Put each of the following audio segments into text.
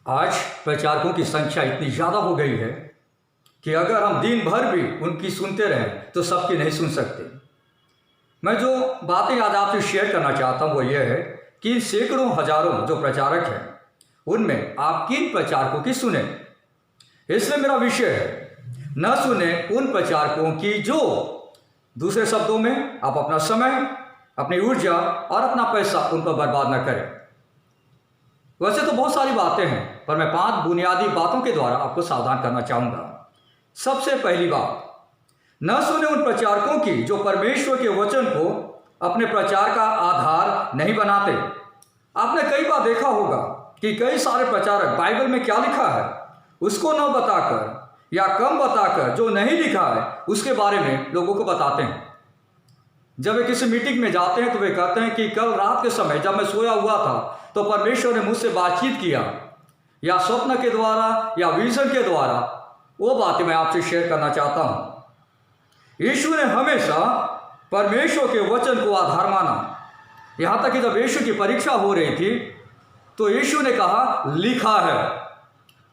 आज प्रचारकों की संख्या इतनी ज़्यादा हो गई है कि अगर हम दिन भर भी उनकी सुनते रहें तो सबकी नहीं सुन सकते। मैं जो बातें आज आपसे शेयर करना चाहता हूँ वो ये है कि सैकड़ों हजारों जो प्रचारक हैं उनमें आप किन प्रचारकों की सुने। इसलिए मेरा विषय है, न सुने उन प्रचारकों की जो दूसरे शब्दों में आप अपना समय, अपनी ऊर्जा और अपना पैसा उन पर बर्बाद न करें। वैसे तो बहुत सारी बातें हैं, पर मैं 5 बुनियादी बातों के द्वारा आपको सावधान करना चाहूँगा। सबसे पहली बात, न सुने उन प्रचारकों की जो परमेश्वर के वचन को अपने प्रचार का आधार नहीं बनाते। आपने कई बार देखा होगा कि कई सारे प्रचारक बाइबल में क्या लिखा है उसको न बताकर या कम बताकर जो नहीं लिखा है उसके बारे में लोगों को बताते हैं। जब वे किसी मीटिंग में जाते हैं तो वे कहते हैं कि कल रात के समय जब मैं सोया हुआ था तो परमेश्वर ने मुझसे बातचीत किया, या स्वप्न के द्वारा या विजन के द्वारा। वो बातें मैं आपसे शेयर करना चाहता हूँ। यीशु ने हमेशा परमेश्वर के वचन को आधार माना। यहाँ तक कि जब यीशु की परीक्षा हो रही थी तो यीशु ने कहा लिखा है,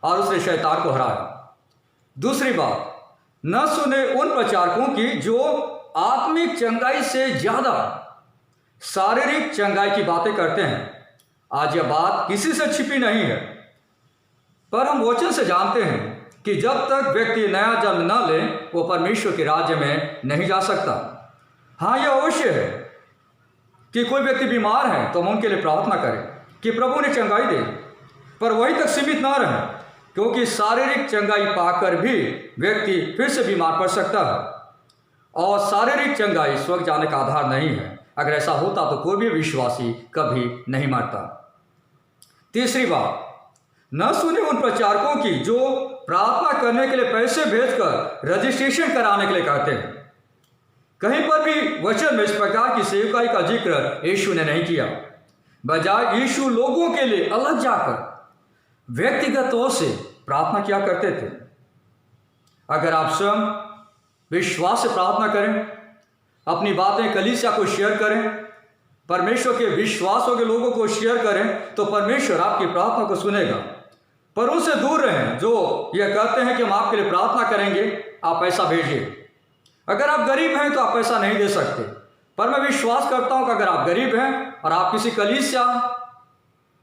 और उसने शैतान को हराया। दूसरी बात, न सुने उन प्रचारकों की जो आत्मिक चंगाई से ज्यादा शारीरिक चंगाई की बातें करते हैं। आज यह बात किसी से छिपी नहीं है, पर हम वचन से जानते हैं कि जब तक व्यक्ति नया जन्म न ले वो परमेश्वर के राज्य में नहीं जा सकता। हाँ, यह अवश्य है कि कोई व्यक्ति बीमार है तो हम उनके लिए प्रार्थना करें कि प्रभु ने चंगाई दे, पर वहीं तक सीमित ना रहे, क्योंकि शारीरिक चंगाई पाकर भी व्यक्ति फिर से बीमार पड़ सकता है, और शारीरिक चंगाई स्वर्ग जाने का आधार नहीं है। अगर ऐसा होता तो कोई भी विश्वासी कभी नहीं मरता। तीसरी बात, न सुने उन प्रचारकों की जो प्रार्थना करने के लिए पैसे भेजकर रजिस्ट्रेशन कराने के लिए कहते हैं। कहीं पर भी वचन में इस प्रकार की सेवकाई का जिक्र यीशु ने नहीं किया। बजाय यीशु लोगों के लिए अलग जाकर व्यक्तिगत तौर से प्रार्थना किया करते थे। अगर आप स्वयं विश्वास से प्रार्थना करें, अपनी बातें कलीसिया को शेयर करें, परमेश्वर के विश्वासों के लोगों को शेयर करें, तो परमेश्वर आपकी प्रार्थना को सुनेगा। पर उनसे दूर रहें जो यह कहते हैं कि हम आपके लिए प्रार्थना करेंगे, आप पैसा भेजिए। अगर आप गरीब हैं तो आप पैसा नहीं दे सकते, पर मैं विश्वास करता हूं कि अगर आप गरीब हैं और आप किसी कलीसिया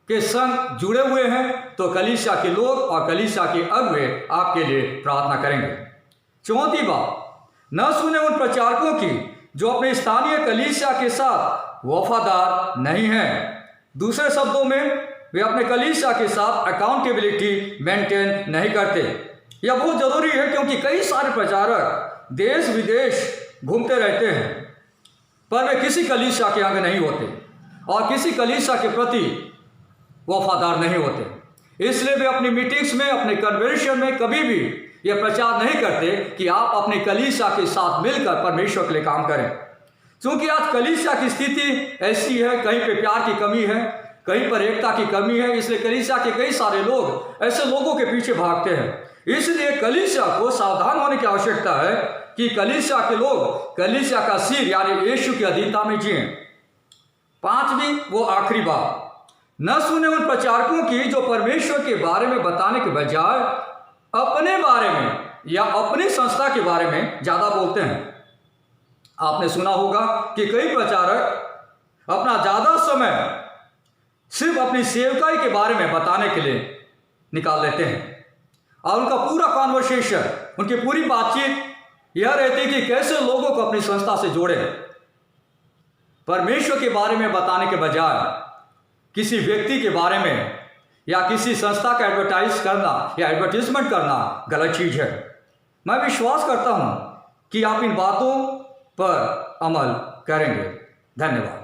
के संग जुड़े हुए हैं तो कलीसिया के लोग और कलीसिया के अगुवे आपके लिए प्रार्थना करेंगे। चौथी बात, न सुने उन प्रचारकों की जो अपने स्थानीय कलीसिया के साथ वफादार नहीं हैं। दूसरे शब्दों में, वे अपने कलीसिया के साथ अकाउंटेबिलिटी मेंटेन नहीं करते। यह बहुत जरूरी है क्योंकि कई सारे प्रचारक देश विदेश घूमते रहते हैं, पर वे किसी कलीसिया के अंग नहीं होते और किसी कलीसिया के प्रति वफादार नहीं होते। इसलिए वे अपनी मीटिंग्स में, अपने कन्वेंशन में कभी भी यह प्रचार नहीं करते कि आप अपने कलीसिया के साथ मिलकर परमेश्वर के लिए काम करें। क्योंकि आज कलीसिया की स्थिति ऐसी है, कहीं पे प्यार की कमी है, कहीं पर एकता की कमी है। इसलिए कलीसिया के कई सारे लोग ऐसे लोगों के पीछे भागते हैं। इसलिए कलीसिया को सावधान होने की आवश्यकता है कि कलीसिया के लोग कलीसिया का सिर यानी यीशु की अधीनता में जिएं। पांचवी वो आखिरी बात, न सुने उन प्रचारकों की जो परमेश्वर के बारे में बताने के बजाय अपने बारे में या अपनी संस्था के बारे में ज्यादा बोलते हैं। आपने सुना होगा कि कई प्रचारक अपना ज्यादा समय सिर्फ अपनी सेवकाई के बारे में बताने के लिए निकाल लेते हैं, और उनका पूरा कॉन्वर्सेशन, उनकी पूरी बातचीत यह रहती है कि कैसे लोगों को अपनी संस्था से जोड़े। परमेश्वर के बारे में बताने के बजाय किसी व्यक्ति के बारे में या किसी संस्था का एडवर्टाइज करना या एडवर्टीजमेंट करना गलत चीज है। मैं विश्वास करता हूं कि आप इन बातों पर अमल करेंगे। धन्यवाद।